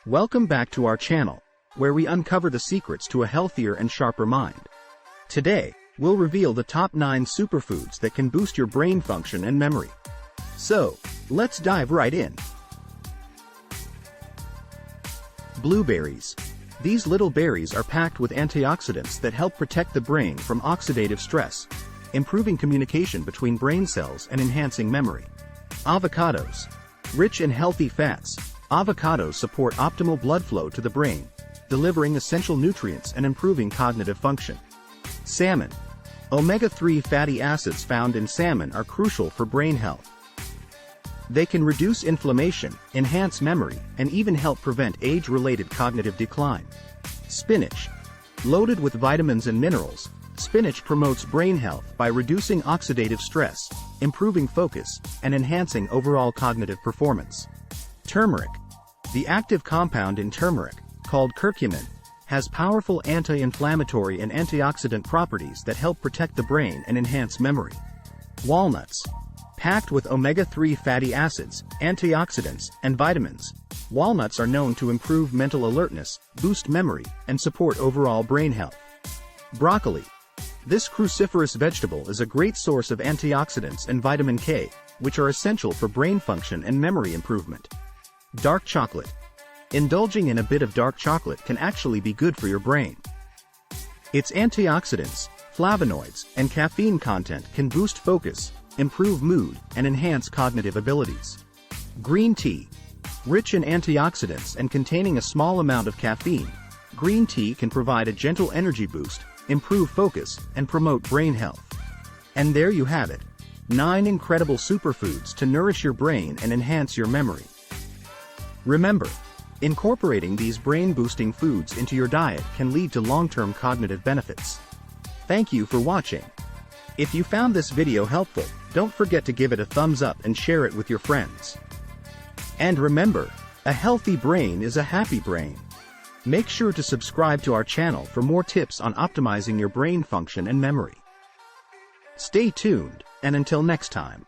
Welcome back to our channel, where we uncover the secrets to a healthier and sharper mind. Today, we'll reveal the top 9 superfoods that can boost your brain function and memory. So, let's dive right in. Blueberries. These little berries are packed with antioxidants that help protect the brain from oxidative stress, improving communication between brain cells and enhancing memory. Avocados. Rich in healthy fats, avocados support optimal blood flow to the brain, delivering essential nutrients and improving cognitive function. Salmon. Omega-3 fatty acids found in salmon are crucial for brain health. They can reduce inflammation, enhance memory, and even help prevent age-related cognitive decline. Spinach. Loaded with vitamins and minerals, spinach promotes brain health by reducing oxidative stress, improving focus, and enhancing overall cognitive performance. Turmeric. The active compound in turmeric, called curcumin, has powerful anti-inflammatory and antioxidant properties that help protect the brain and enhance memory. Walnuts. Packed with omega-3 fatty acids, antioxidants, and vitamins, walnuts are known to improve mental alertness, boost memory, and support overall brain health. Broccoli. This cruciferous vegetable is a great source of antioxidants and vitamin K, which are essential for brain function and memory improvement. Dark chocolate. Indulging in a bit of dark chocolate can actually be good for your brain. Its antioxidants, flavonoids, and caffeine content can boost focus, improve mood, and enhance cognitive abilities. Green tea. Rich in antioxidants and containing a small amount of caffeine, green tea can provide a gentle energy boost, improve focus, and promote brain health. And there you have it. 9 incredible superfoods to nourish your brain and enhance your memory. Remember, incorporating these brain-boosting foods into your diet can lead to long-term cognitive benefits. Thank you for watching. If you found this video helpful, don't forget to give it a thumbs up and share it with your friends. And remember, a healthy brain is a happy brain. Make sure to subscribe to our channel for more tips on optimizing your brain function and memory. Stay tuned, and until next time.